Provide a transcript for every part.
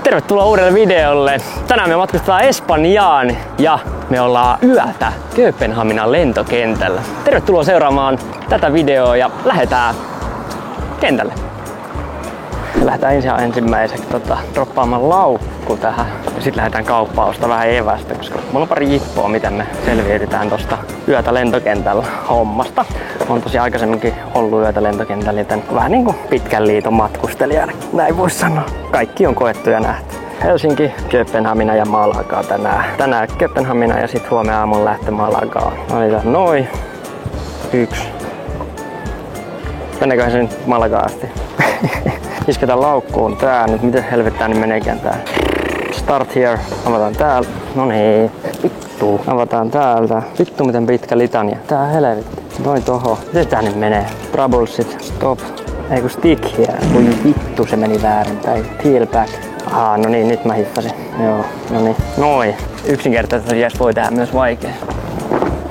Tervetuloa uudelle videolle. Tänään me matkustetaan Espanjaan ja me ollaan yötä Kööpenhaminan lentokentällä. Tervetuloa seuraamaan tätä videoa ja lähdetään kentälle. Lähdetään ensimmäiseksi droppaamaan laukku tähän ja sitten lähdetään kauppaan ostaa vähän evästä, koska mulla on pari jippoa, miten me selviydytään tosta yötä lentokentällä hommasta. Mä oon tosiaan aikaisemminkin ollut yötä lentokentällä, joten vähän niinku pitkän liiton matkustelija, näin vois sanoa. Kaikki on koettu ja nähty. Helsinki, Kööpenhamina ja Malaga tänään Kööpenhamina ja sitten huomenna aamulla lähtö Malagaan. Valitaan noin. 1. Menneeköhän se nyt Malagaan asti? Isketään laukkuun tää nyt, miten helvettää nyt meneekään tää. Start here, avataan täältä. No niin, vittu. Avataan täältä. Vittu miten pitkä litania. Tää helvetti. Noin toho. Miten tää nyt menee? Troubleshit, stop. Ei kun stick here. Voi vittu se meni väärinpäin. Heel back. Ahaa, no niin, nyt mä hiffasin. Joo, no niin. Noin. Yksinkertaisesti voi tehdä myös vaikea.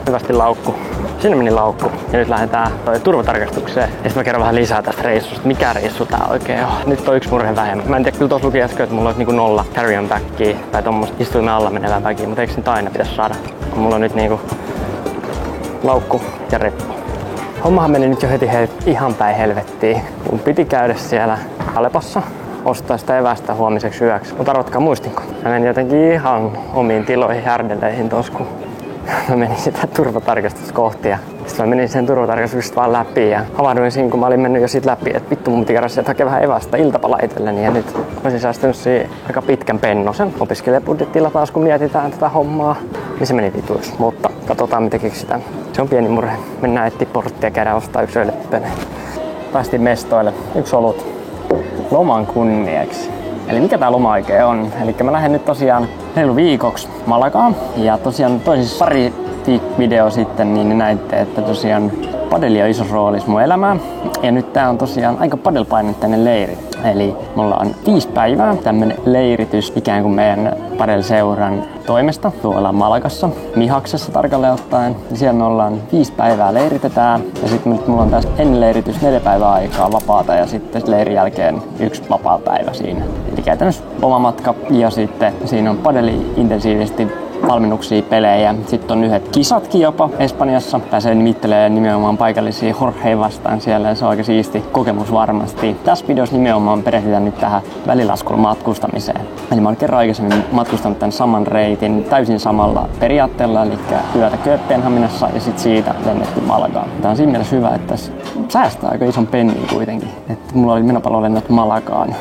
Hyvästi laukku. Sinne meni laukku. Ja nyt lähdetään turvatarkastukseen. Ja sitten mä kerron vähän lisää tästä reissusta. Mikä reissu tää oikein on? Nyt on 1 murhe vähemmän. Mä en tiedä, kyllä tuossa luki äsken, että mulla olisi niinku 0 carry-on backia tai tommoista istuimen alla menevää backia, mutta eikö nyt aina pitäisi saada? Mulla on nyt niinku laukku ja reppu. Hommahan meni nyt jo heti ihan päin helvettiin. Mun piti käydä siellä Alepossa ostaa sitä evästä huomiseksi yöksi. Mutta arvatkaa, muistinko? Mä menin jotenkin ihan omiin tiloihin härdeleihin tos, kun mä menin sitä turvatarkastuskohtia. Sitten mä menin sen turvatarkastuksesta vaan läpi ja havahduin siinä, kun mä olin mennyt jo siitä läpi, että vittu mun piti käydä sieltä hakea vähän evästä iltapala itselleni. Ja nyt olisin säästynyt siihen aika pitkän pennosen opiskelijabudjettilla taas, kun mietitään tätä hommaa. Niin se meni vituiksi, mutta katsotaan mitä keksitään. Se on pieni murhe. Mennään etsiä porttia ja käydään ostaa 1 öljyppene. Päästiin mestoille. 1 olut. Loman kunniaksi. Eli mikä tää loma oikein on? Eli mä lähden nyt tosiaan reilu viikoksi Malagaan. Ja tosiaan toisissa pari video sitten niin näitte, että tosiaan padeli on iso rooli mun elämää. Ja nyt tää on tosiaan aika padelpainotteinen leiri. Eli mulla on 5 päivää tämmönen leiritys ikään kuin meidän padelseuran toimesta tuolla Malagassa, Mihaksessa tarkalleen ottaen. Ja siellä me ollaan 5 päivää leiritetään ja sitten nyt mulla on tässä ennen leiritys 4 päivää aikaa vapaata ja sitten leirin jälkeen 1 vapaa päivä siinä. Eli käytännössä lomamatka ja sitten siinä on padeli intensiivisesti valmennuksia, pelejä. Sitten on 1 kisatkin jopa Espanjassa. Pääsee nimittelemään nimenomaan paikallisia Jorgea vastaan siellä ja se on aika siisti kokemus varmasti. Tässä videossa nimenomaan perehdytään nyt tähän välilaskulla matkustamiseen. Eli mä olen kerran aikaisemmin matkustanut tämän saman reitin täysin samalla periaatteella, eli yötä Kööpenhaminassa ja sitten siitä lennetty Malagaan. Tää on siinä mielessä hyvä, että säästää aika ison pennin kuitenkin. Että mulla oli menopalolennot Malagaan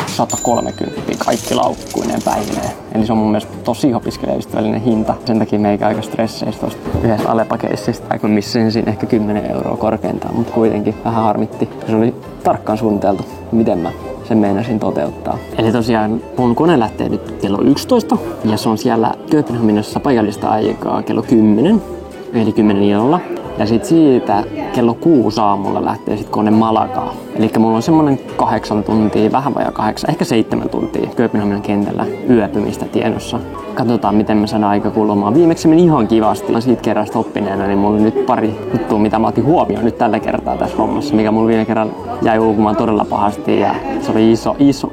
130 kaikki laukkuineen päivineen. Eli se on mun mielestä tosi opiskelijaystävällinen hinta. Sen takia meikä aika stresseistä tosta yhdessä Alepa-keissistä. Kun missasin siinä ehkä 10 € korkeintaan, mutta kuitenkin vähän harmitti. Se oli tarkkaan suunniteltu, miten mä sen meinasin toteuttaa. Eli tosiaan mun kone lähtee nyt kello 11 ja se on siellä Kööpenhaminassa paikallista aikaa kello 10. Eli 10 illalla. Ja sit siitä kello 6 aamulla lähtee sit kone Malagaan. Eli mulla on semmonen 8 tuntia, vähän vajaa 8, ehkä 7 tuntia Kööpenhaminan kentällä yöpymistä tiedossa. Katsotaan miten me saadaan aika kulumaan. Viimeksi meni ihan kivasti. Siitä kerrasta oppineena, niin mulla on nyt pari juttua, mitä mä otin huomioon nyt tällä kertaa tässä hommassa. Mikä mulla viime kerralla jäi uupumaan todella pahasti ja se oli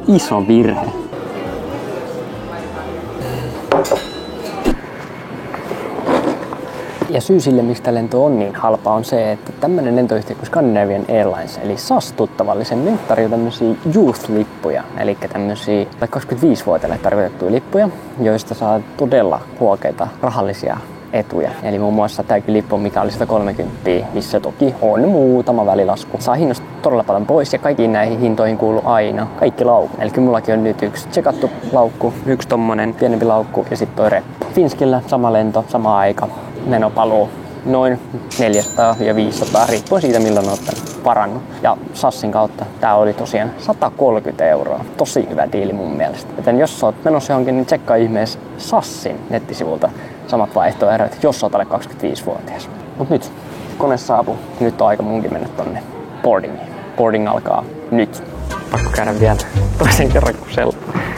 iso virhe. Ja syy sille, miksi tämä lento on niin halpa, on se, että tämmöinen lentoyhtiö kuin Scandinavian Airlines, eli SAS tuttavallisemmin, tarjoaa tämmöisiä youth-lippuja, eli tämmöisiä 25-vuotiaille tarkoitettuja lippuja, joista saa todella huokeita rahallisia etuja. Eli muun muassa tämäkin lippu, mikä oli 130, missä toki on muutama välilasku. Saa hinnoista todella paljon pois ja kaikkiin näihin hintoihin kuuluu aina kaikki laukut. Eli mullakin on nyt 1 tsekattu laukku, 1 tommonen pienempi laukku ja sitten toi reppu. Finskillä sama lento, sama aika. Menopaluu noin 400 ja 500, riippuen siitä milloin olet varannut. Ja SASin kautta tää oli tosiaan 130 €. Tosi hyvä diili mun mielestä. Joten jos oot menossa johonkin, niin tsekkaa ihmeessä SASin nettisivulta samat vaihtoehdot, jos oot alle 25-vuotias. Mut nyt kone saapuu. Nyt on aika munkin mennä tonne boardingiin. Boarding alkaa nyt. Pakko käydä vielä toisen kerran kusella.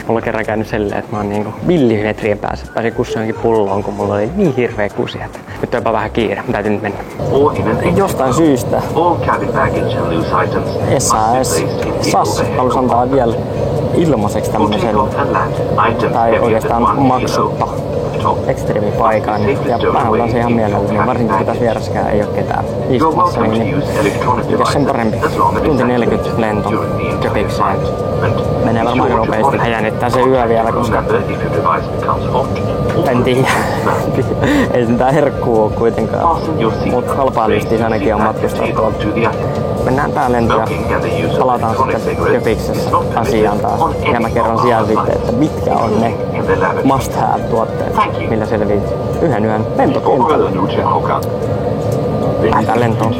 Mulla on kerran käynyt silleen, että mä oon niinku millimetrien päässä. Pääsin kussa johonkin pulloon, kun mulla oli niin hirveä kusi, että nyt on jopa vähän kiire. Mä täytyy nyt mennä. Jostain syystä SAS halusi antaa vielä ilmaiseksi tämmöisen, tai oikeastaan maksutta ekstriimipaikan. Ja mä olen se ihan mielelläni, varsinkin kun tässä vieressäkään ei ole ketään istumassa, niin mikäs sen parempi. Tunti 40 lento Köpikseen. Menee varmaan aika nopeasti. Ja jännittää se yö vielä, koska en tiedä. Ei sitä herkkuu ole kuitenkaan. Mutta halpaa lystiä ainakin on matkustaa tuolta. Mennään tää lento ja palataan sitten Köpiksessä asiaan taas. Ja mä kerron siellä sitten, että mitkä on ne must have tuotteet, millä selviit yhden yön lentokentällä. Lähdetään lentoon.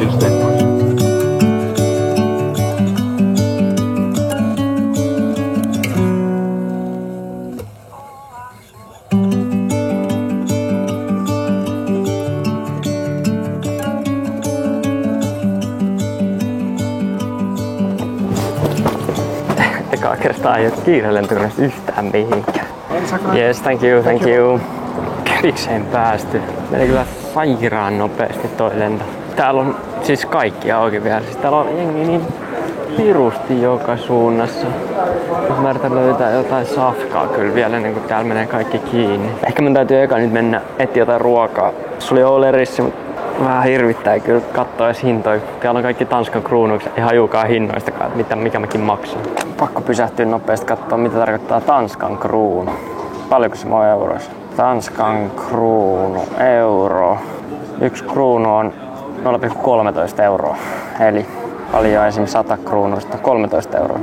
Ekaa kertaa ei ole kiire lentokoneesta yhtään mihinkään. Yes, thank you. Köpikseen päästy. Meni kyllä sairaan nopeasti toi lento. Täällä on siis kaikki auki vielä. Siis täällä on jengi niin pirusti joka suunnassa. Mä yritän löytää jotain safkaa kyllä vielä ennen kuin täällä menee kaikki kiinni. Ehkä mun täytyy eka nyt mennä etsiä jotain ruokaa. Se oli Olerissa, mutta vähän hirvittää kyllä katsoa edes hintoja. Täällä on kaikki Tanskan kruunukset. Ei hajukaan hinnoistakaan, että mikä mäkin maksan. Pakko pysähtyä nopeasti katsoa, mitä tarkoittaa Tanskan kruunu. Paljonko se on euroissa? Tanskan kruunu, euro. 1 kruunu on 0,13 euroa. Eli paljon esimerkiksi 100 kruunuista 13 euroa.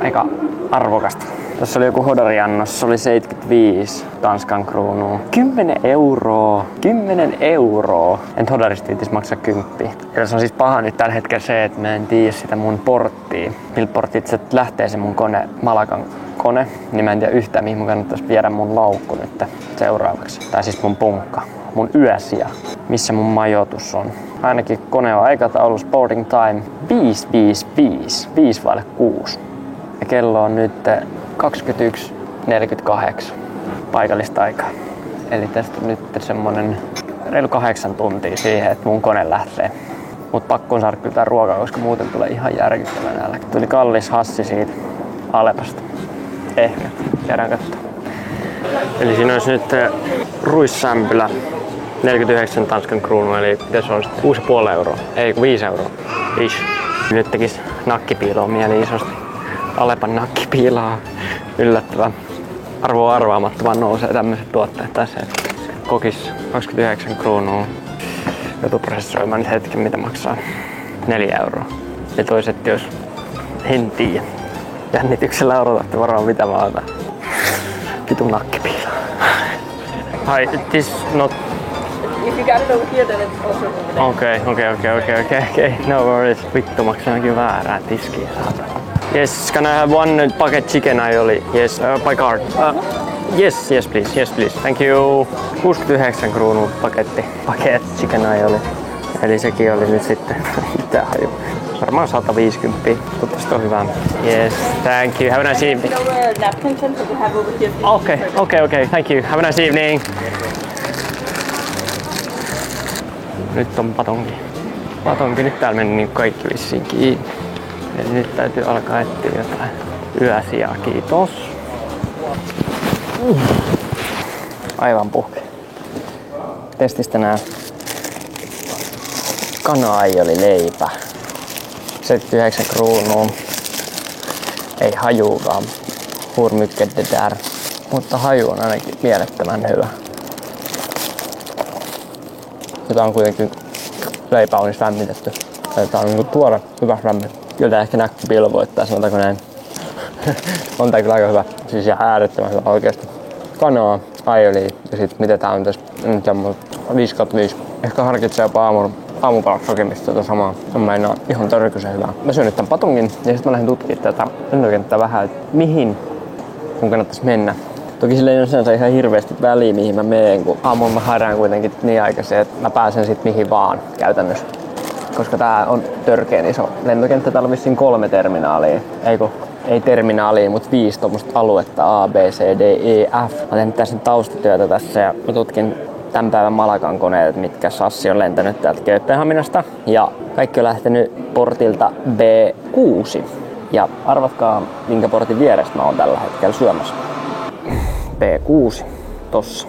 Aika arvokasta. Tässä oli joku hodariannos, se oli 75 Tanskan kruunua. 10 euroa! 10 euroa! En hodarista itse maksaa 10. Ja se on siis paha nyt tällä hetkellä se, että mä en tiedä sitä mun porttia. Miltä portit se lähtee se mun kone, Malagan kone, niin mä en tiedä yhtään mihin mun kannattaisi viedä mun laukku nyt seuraavaksi. Tai siis mun punkka. Mun yösija. Missä mun majoitus on. Ainakin kone on aikataulu boarding time 5:55. 5:06. Ja kello on nyt 21:48 paikallista aikaa. Eli tästä on nyt semmonen reilu 8 tuntia siihen, että mun kone lähtee. Mut pakko on saada kyllä tää ruokaa, koska muuten tulee ihan järkyttävän nälkä. Tuli kallis hassi siitä Alepasta. Ehkä. Käydään katsoa. Eli siinä olisi nyt ruissämpylä 49 Tanskan kruunua, eli mitä se on sitten 6,5 euroa. Ei, 5 euroa. Ish. Nyt tekis nakkipiiloa mieli isosti. Alepan nakkipiilaa. Yllättävän arvoa arvaamattoman nousee tämmöiset tuotteet tässä. Kokis 29 kruunua. Joutuu prosessoimaan nyt hetken, mitä maksaa 4 euroa. Ja toiset jos en tiedä. Jännityksellä odotatte varmaan mitä mä otan. Vitun nakkipiila. Hi, this not... If you got it over here, then it's also over there. Okay. No worries. Vittu maksaa ainakin väärää tiskiä, saatana. Yes, can I have one bucket chicken aioli? Yes, by card. Yes, please. Thank you. 69 kruunua paketti. Bucket chicken aioli. Eli sekin oli nyt sitten, mitä haju. Varmaan 150. Toivottavasti on hyvää. Yes, thank you. Have a nice evening. Napkin tin that we have over here. Okay. Thank you. Have a nice evening. Nyt on patonki. Nyt täällä meni niin kaikki vissiin kiinni. Eli nyt täytyy alkaa etsiä jotain yösijaa. Kiitos. Aivan puhki. Testistä nää kana-aioli leipä. 79 kruunua. Ei hajuukaan. Hur mycket det där. Mutta haju on ainakin mielettömän hyvä. Tätä on kuitenkin leipä on lämmitetty. Tää on niinku tuore, hyvä lämmin. Kyllä tää ehkä näkkipiilo voittaa, sanotaanko näin. On tää kyllä aika hyvä. Siis ihan äärettömän hyvä oikeesti. Kanaa, aioli ja sit mitä tää on tässä. Nyt on 5/5. Ehkä harkitsee jopa aamupalaksi hakemista tätä samaa. On meinaa ihan törkyisen hyvää. Mä syön nyt tän patungin ja sit mä lähdin tutkimaan tätä lentokenttää vähän, että mihin mun kannattais mennä. Toki sillä ei ole sinänsä ihan hirveästi väliä mihin mä meen, kun aamulla mä herään kuitenkin niin aikaisin, että mä pääsen sit mihin vaan käytännössä. Koska tää on törkeen iso lentokenttä, täällä on vissiin 3 terminaalia. Ei terminaalia, mutta 5 tommoista aluetta A, B, C, D, E, F. Mä teen tässä taustatyötä tässä ja mä tutkin tämän päivän Malagan koneet, mitkä Sassi on lentänyt täältä Kööpenhaminasta. Ja kaikki on lähtenyt portilta B6. Ja arvatkaa, minkä portin vieressä mä oon tällä hetkellä syömässä. P6 tossa.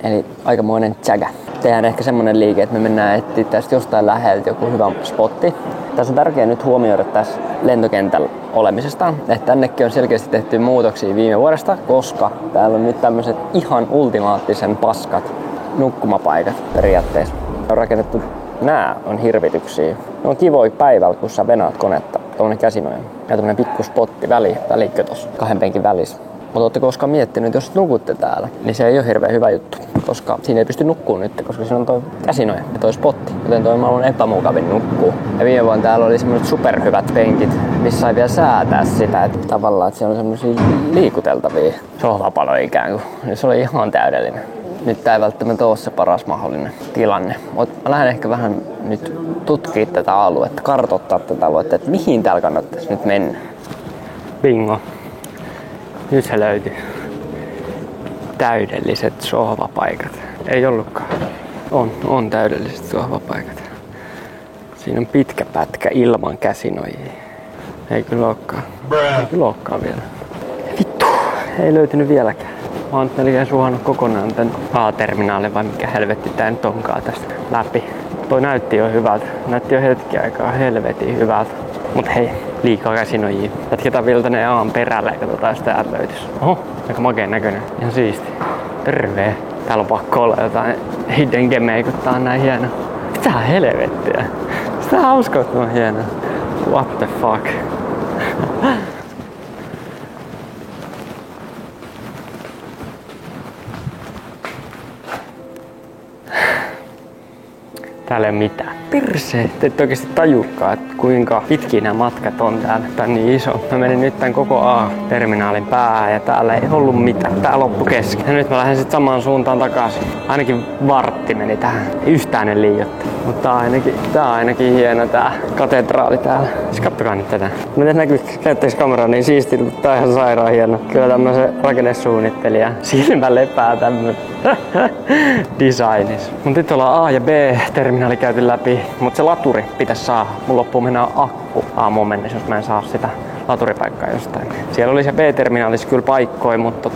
Eli aikamoinen tsägä. Tehdään ehkä semmonen liike, että me mennään etsiä tästä jostain läheltä joku hyvä spotti. Tässä on tärkeää nyt huomioida tässä lentokentällä olemisesta, että tännekin on selkeästi tehty muutoksia viime vuodesta, koska täällä on nyt tämmöiset ihan ultimaattisen paskat nukkumapaikat periaatteessa. On rakennettu, nää on hirvityksiä. Ne on kivoja päivällä, kun sä venaat konetta. Tommonen käsinoja ja tommonen pikku spotti välikkö tossa 2 penkin välissä. Mutta ootte koskaan miettinyt, että jos nukutte täällä, niin se ei ole hirveän hyvä juttu, koska siinä ei pysty nukkumaan nyt, koska siinä on toi käsinoja ja toi spotti, joten toi on maailman epämukavin nukkuu. Ja viime vuonna täällä oli semmoset superhyvät penkit, missä sai vielä säätää sitä, että tavallaan että siellä on semmosia liikuteltavia sohvapaloja ikään kuin. Se oli ihan täydellinen. Nyt tää ei välttämättä ole se paras mahdollinen tilanne, mutta mä lähden ehkä vähän nyt tutkimaan tätä aluetta, kartoittaa tätä aluetta, että mihin täällä kannattaisi nyt mennä. Bingo. Nyt se löytyi. Täydelliset sohvapaikat. Ei ollutkaan. On täydelliset sohvapaikat. Siinä on pitkä pätkä ilman käsinojia. Ei kyllä olekaan. Ei kyllä olekaan vielä. Vittu, ei löytynyt vieläkään. Mä oon melkein suhannut kokonaan tän A-terminaalin, vai mikä helvetti tää nyt onkaan tästä läpi. Toi näytti jo hyvältä. Näytti jo hetki aikaa helvetin hyvältä. Mut hei, liikaa käsinojia. Jatketaan vielä tänne Aan perälle ja katsotaan, jos täältä löytys. Oho, aika makeen näköinen. Ihan siisti. Terve. Täällä on pakko olla jotain hidden gemeä, kun tää on näin hieno. Mitä helvettiä? Sitä on hauskaa, että on hieno. What the fuck? Täällä ei ole mitään. Perse! Te ette oikeesti tajukaan, että kuinka pitkiä nämä matkat on täällä. Tää on niin iso. Mä menin nyt tän koko A-terminaalin päähän ja täällä ei ollut mitään. Tää loppui kesken. Ja nyt mä lähden sit samaan suuntaan takaisin. Ainakin vartti meni tähän. Yhtään en liioitti. Mutta tää on ainakin hieno tää katedraali täällä. Siis kattokaa nyt tätä. Mä en näkyy käyttäis kameraa niin siistiltä, mutta tää on ihan sairaan hieno. Kyllä tämmösen rakennesuunnittelija silmä lepää tämmönen designis. Mut nyt ollaan A ja B terminaali käyty läpi, mutta se laturi pitäisi saada. Mun loppuu mennä akku aamuun mennessä, jos mä en saa sitä laturipaikkaa jostain. Siellä oli se B-terminaalissa kyllä paikkoja, mutta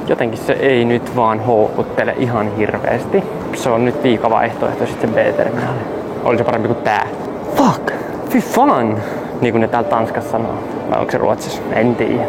jotenkin se ei nyt vaan houkuttele ihan hirveästi. Se on nyt viikavaihtoehto sitten se B-terminaali. Oli se parempi kuin tää. Fuck! Fy fan! Niin kuin ne täällä Tanskassa sanoo. Vai onko se Ruotsissa? En tiedä.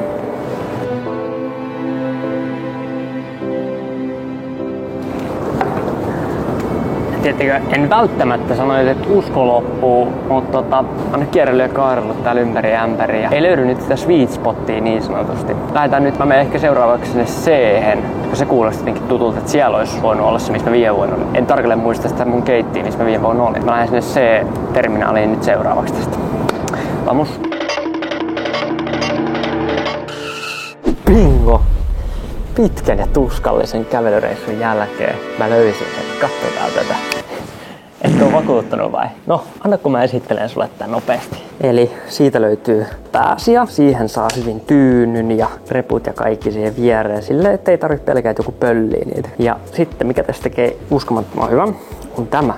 Tietenkö en välttämättä sanoisi, että usko loppuu, mutta on kierrellyt ja kaarellut täällä ympäri ämpäriä. Ei löydy nyt sitä sweet spottia niin sanotusti. Lähdetään nyt, mä menen ehkä seuraavaksi sinne C-hen, koska se kuulosti jotenkin tutulta, että siellä olisi voinut olla se, missä mä viime vuonna olin. En tarkalleen muista sitä mun keittiä, missä mä viime vuonna olin. Mä lähden sinne C-terminaaliin nyt seuraavaksi tästä. Vamos. Bingo! Pitkän ja tuskallisen kävelyreissun jälkeen mä löysin sen. Katsotaan tätä. Etkö ole vakuuttunut vai? No, anna kun mä esittelen sulle tän nopeasti. Eli siitä löytyy pääsia. Siihen saa hyvin tyynyn ja reput ja kaikki siihen viereen. Silleen, ettei tarvitse pelkää, että joku pöllii niitä. Ja sitten mikä tästä tekee uskomattoman hyvän, on tämä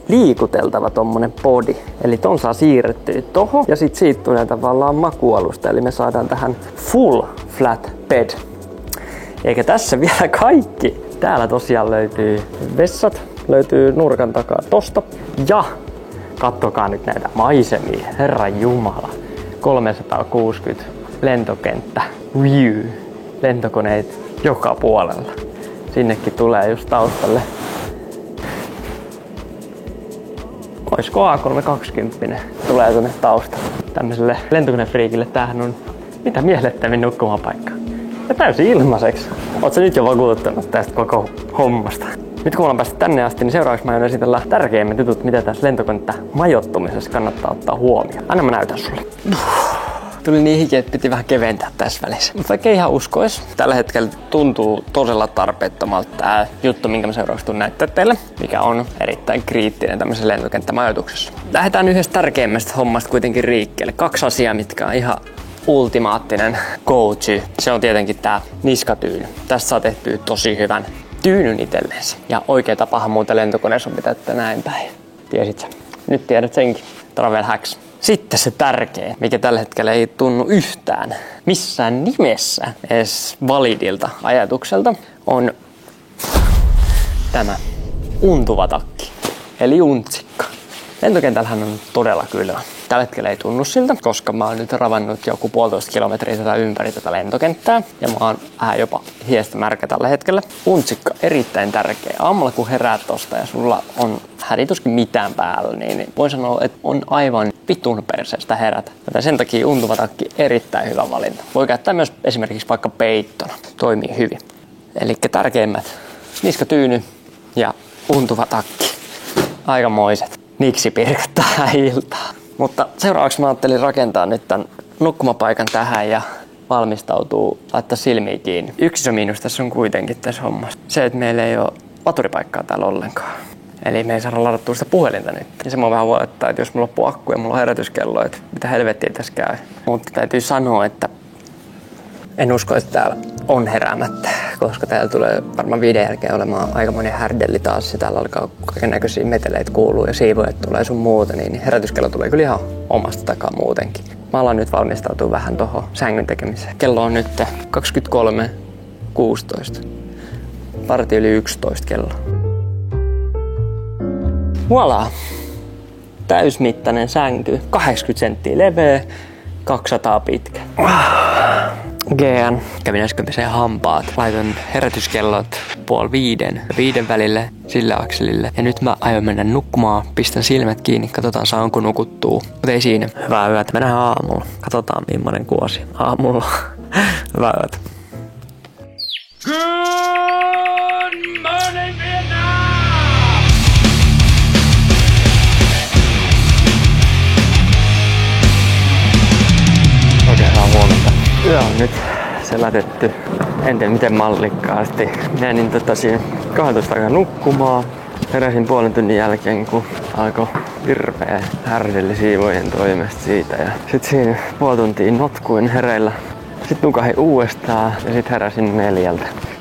liikuteltava tommonen podi. Eli ton saa siirrettyä tohon ja sit siitä tulee tavallaan makualusta. Eli me saadaan tähän full flat bed. Eikä tässä vielä kaikki. Täällä tosiaan löytyy vessat, löytyy nurkan takaa tosta. Ja kattokaa nyt näitä maisemia, herran jumala. 360 lentokenttä, view, lentokoneet joka puolella. Sinnekin tulee just taustalle. Oisko A320 tulee tuonne taustalle. Tämmöiselle lentokonefriikille tämähän on mitä mielettömin nukkumapaikka. Ja täysin ilmaiseksi. Ootko nyt jo vakuuttanut tästä koko hommasta? Nyt kun ollaan päästy tänne asti, niin seuraavaksi mä aion esitellä tärkeimmät jutut, mitä tässä lentokonetta majoittumisessa kannattaa ottaa huomioon. Anna mä näytän sulle. Tuli niin hiki, että piti vähän keventää tässä välissä. Mutta vaikka ei ihan uskois, tällä hetkellä tuntuu todella tarpeettomalta tää juttu, minkä mä seuraavaksi tuun näyttää teille, mikä on erittäin kriittinen tämmöisessä lentokenttämajoituksessa. Lähdetään yhdestä tärkeimmästä hommasta kuitenkin riikkeelle. 2 asiaa, mitkä on ihan ultimaattinen go-to. Se on tietenkin tää niskatyyny. Tästä saa tehtyä tosi hyvän tyynyn itselleensä. Ja oikea tapahan muuten lentokoneessa on pitää näin päin. Tiesit sä? Nyt tiedät senkin. Travel hacks. Sitten se tärkeä, mikä tällä hetkellä ei tunnu yhtään missään nimessä edes validilta ajatukselta, on tämä untuva takki, eli untsikka. Lentokentällähän on todella kylmä. Tällä hetkellä ei tunnu siltä, koska mä oon nyt ravannut joku 1,5 kilometriä tätä ympäri tätä lentokenttää. Ja mä oon vähän jopa hiestä märkä tällä hetkellä. Untsikka erittäin tärkeä. Aamulla kun heräät tosta ja sulla on hädituskin mitään päällä, niin voin sanoa, että on aivan vitun perseestä herätä. Joten sen takia untuva takki erittäin hyvä valinta. Voi käyttää myös esimerkiksi vaikka peittona. Toimii hyvin. Eli tärkeimmät niskatyyny ja untuva takki. Aikamoiset. Niksi pirkattaa iltaa. Mutta seuraavaksi mä ajattelin rakentaa nyt tän nukkumapaikan tähän ja valmistautuu laittaa silmiä kiinni. Yksi iso miinus tässä on kuitenkin tässä hommassa. Se, että meillä ei ole laturipaikkaa täällä ollenkaan. Eli me ei saada ladattua sitä puhelinta nyt. Ja se mua vähän huolettaa, että jos mulla loppuu akku ja mulla on herätyskello, että mitä helvettiä tässä käy. Mutta täytyy sanoa, että en usko, että täällä on heräämättä, koska täällä tulee varmaan videon jälkeen olemaan aikamoinen härdelli taas ja täällä alkaa kaikennäköisiä meteleitä kuuluu ja siivoajat tulee sun muuta, niin herätyskello tulee kyllä ihan omasta takaa muutenkin. Mä alan nyt valmistautua vähän tohon sängyn tekemiseen. Kello on nyt 23.16. Varti yli 11 kello. Voilà! Täysmittainen sänky, 80 senttiä leveä, 200 pitkä. GN. Kävin äsken peseen hampaat. Laitoin herätyskellot 4:30 ja 5 välille sillä akselille. Ja nyt mä aion mennä nukkumaan. Pistän silmät kiinni. Katsotaan saanko nukuttuu. Mut ei siinä. Hyvää yötä. Me nähdään aamulla. Katsotaan millainen kuosi. Aamulla. Hyvää yötä. Good morning, Vietnam! Oikein hyvää huomenta. Yö on nyt selätetty. En tiedä miten mallikkaasti. Menin siinä 12 aikaa nukkumaan. Heräsin puolen tunnin jälkeen, kun alkoi hirveä härdelli siivojen toimesta siitä. Ja sit siinä puoli tuntia notkuin hereillä. Sitten nukahin uudestaan ja sit heräsin 4.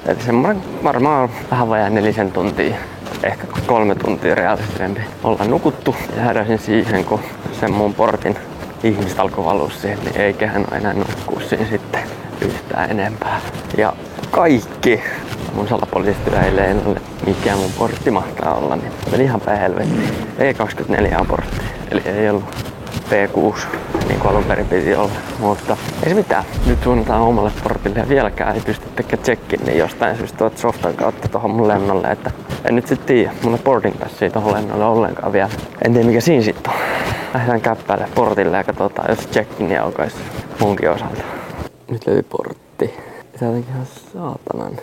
Eli semmoinen varmaan vähän vajaa 4 tuntia. Ehkä 3 tuntia realistisempi ollaan nukuttu. Ja heräsin siihen, kun sen mun portin ihmiset alkoi valua siihen, niin eiköhän enää nukkuu siinä sitten yhtään enempää. Ja kaikki mun salapoliisit ei ole mikä mun portti mahtaa olla, niin meni ihan päin helvettiin. E24 on portti, eli ei ollut P6 niin kuin alun perin piti olla, mutta ei se mitään. Nyt suunnataan omalle portille ja vieläkään ei pysty tekemään check-in, niin jostain syystä tuot softan kautta tohon mun lennolle, että en nyt sit tiedä. Mulla boarding passia tohon lennolle ollenkaan vielä. En tiedä mikä siinä sit on. Lähdetään käppäille portille ja katsotaan, jos check-in alkaisi munkin osalta. Nyt löytyy portti. Tää on ihan saatanan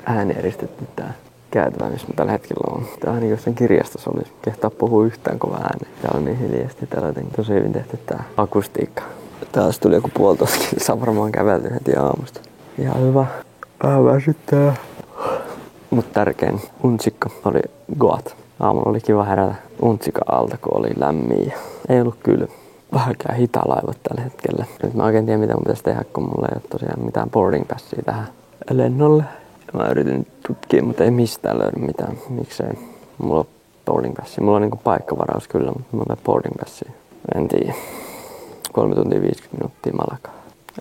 äänieristetty tää käytävä, missä mä tällä hetkellä on. Tää on niin jossain kirjastossa olisi. Kehtaa puhua yhtään kovaa ääneen. Täällä on niin hiljaisesti. Täällä on tosi hyvin tehty tää akustiikka. Taas tuli joku 1,5 kilsaa varmaan kävelty heti aamusta. Ihan hyvä. Vähän väsyttää. Mut tärkein untsikka oli goat. Aamulla oli kiva herätä untsikan alta, kun oli lämmin. Ei ollut kylmä. Vähänkään hitaa laivat tällä hetkellä. Nyt mä oikein tiedä mitä mun pitäisi tehdä, kun mulla ei ole tosiaan mitään boarding passia tähän lennolle. Mä yritin tutkia, mutta ei mistään löydy mitään. Miksei mulla on boarding passia. Mulla on niinku paikkavaraus kyllä, mutta mulla ei ole boarding passia. En tiedä. 3 tuntia 50 minuuttia Malakaa.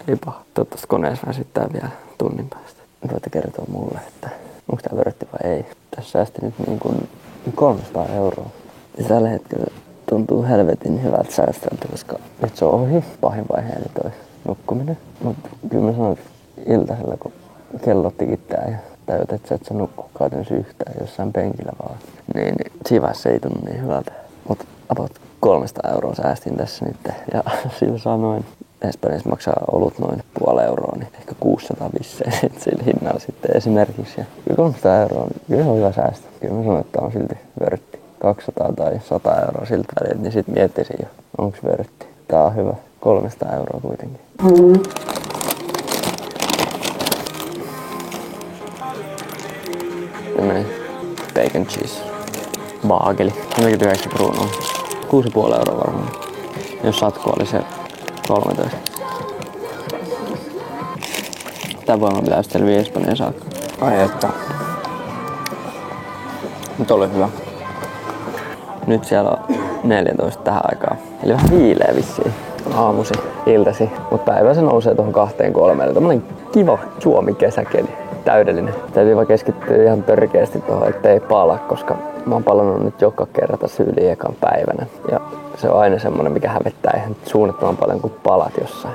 Ei paha. Toivottavasti koneessa väsyttää vielä tunnin päästä. Voitte kertoa mulle, että onko tää vörtti vai ei. Tässä säästi nyt niin kuin 300 €. Ja tällä hetkellä tuntuu helvetin hyvältä säästöltä, koska nyt se on ohi. Pahin vaiheeni toi nukkuminen. Mutta kyllä mä sanon, että iltasella kun kellot tikittää ja tajut, että sä et sä nukku käytännössä yhtään jossain penkillä vaan, niin siinä vaiheessa ei tunnu niin hyvältä. Mutta about 300 € säästin tässä nyt ja sillä sanoin. Espanjassa maksaa olut noin €0,5, niin ehkä 600 bissejä sillä hinnalla sitten esimerkiksi. Ja 300 € on kyllä hyvä säästö. Kyllä mä sanon, että on silti vörtti. 200 tai 100 € siltä välillä, niin sit miettisin jo, onks vörtti. Tää on hyvä. 300 € kuitenkin. Tämmönen bacon cheese baageli. 49 kruunua. 6,5 € varmaan. Jos satku oli se 13. Tää voima pitää selviä Espanjaan saakka. Ai että. Nyt oli hyvä. Nyt siellä on 14 tähän aikaan. Eli vähän viileä vissiin. Aamusi, iltasi, mutta päivä se nousee tuohon 2-3. Tommonen kiva Suomi kesäkeli. Täydellinen. Täytyy vaan keskittyä ihan törkeästi tuohon, ettei pala, koska mä oon palannut nyt joka kerta syyliin ekan päivänä. Ja se on aina semmonen, mikä hävettää ihan suunnattoman paljon kuin palat jossain.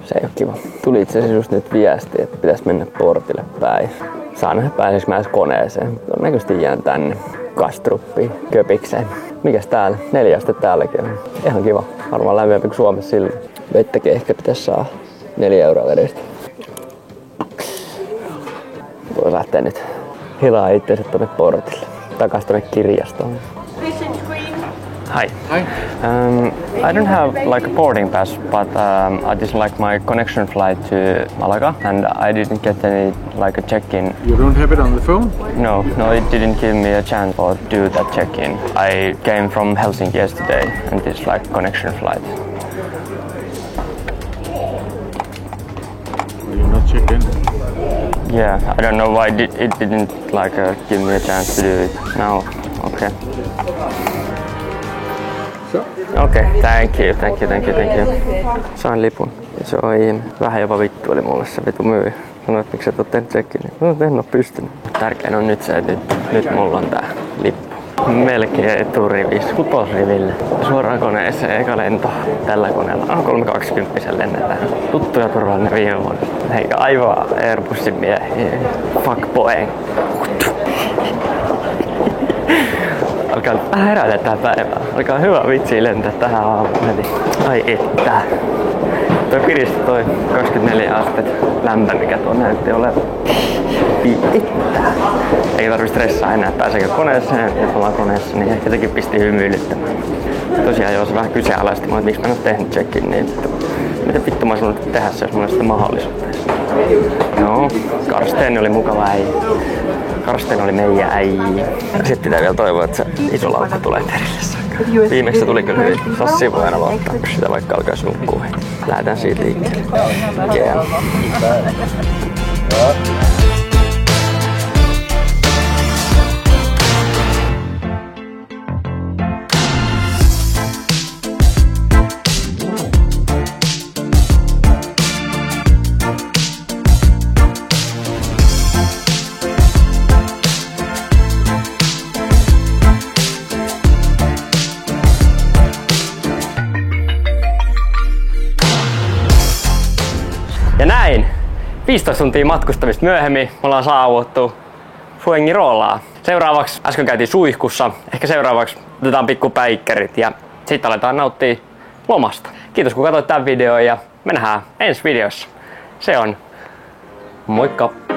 Se ei oo kiva. Tuli itse asiassa just nyt viesti, että pitäisi mennä portille päin. Saan nähdä pääsis mä edes koneeseen. Todennäköisesti jään tänne Kastruppiin, Köpikseen. Mikäs täällä? 4 astetta täälläkin on. Ihan kiva. Varmaan lämpimämpi kuin Suomessa silloin. Vettäkin ehkä pitäisi saada 4 euroa vedestä. Voi lähteä nyt hilaa itseensä tonne portille. Takas tonne kirjastoon. Hi. Hi. I don't have like a boarding pass, but I just like my connection flight to Malaga, and I didn't get any like a check-in. You don't have it on the phone? No, it didn't give me a chance to do that check-in. I came from Helsinki yesterday, and it's like connection flight. You're not checked in. Yeah, I don't know why it didn't like give me a chance to do it now. Okay. Okei, thank you. Sain lipun. Ja se on ihme. Vähän jopa vittu oli mulle se vitu myyjä. Sanoin, että miksi et oo tehnyt check-in. No, en oo pystynyt. Tärkein on nyt se, että nyt mulla on tää lippu. Melkein eturivissä, kutosriville. Suoraan koneeseen, eka lento tällä koneella. 320 lennetään. Tuttu ja turvallinen viime vuonna. Eikä aivan Airbusin miehiä. Fuck Boeing. Alkaa vähän herätä tää päivää. Alkaa hyvä vitsi lentää tähän aamuun heti. Ai että. Toi piristä toi 24 astetta lämpö, mikä tuo näytti olevan. Ai että. Ei tarvi stressaa enää, pääseekö koneeseen ja ollaan koneessa, niin ehkä jotenkin pisti hymyilyttämään. Tosiaan jos vähän kyseenalaisesti, että miksi mä en oo tehnyt check-in, niin miten vittu mä oon tehdä se, jos mulla on sitä mahdollisuutta. No, Karsten oli mukava äijä. Karsten oli meidän äijä. Sitten pitää vielä toivoa, että se iso laukku tulee perille saakka. Viimeksi se tuli kyllä hyvin. Sassi voi aina luottaa, kun sitä vaikka alkaisi nukkua. Lähdetään siitä liikkeelle. Yeah. Ja näin, 15 tuntia matkustamista myöhemmin me ollaan saavuttu Fuengirolaan. Seuraavaksi äsken käytiin suihkussa, ehkä seuraavaksi otetaan pikku päikkärit ja sitten aletaan nauttia lomasta. Kiitos kun katsoit tämän videon ja me nähdään ensi videossa. Se on moikka!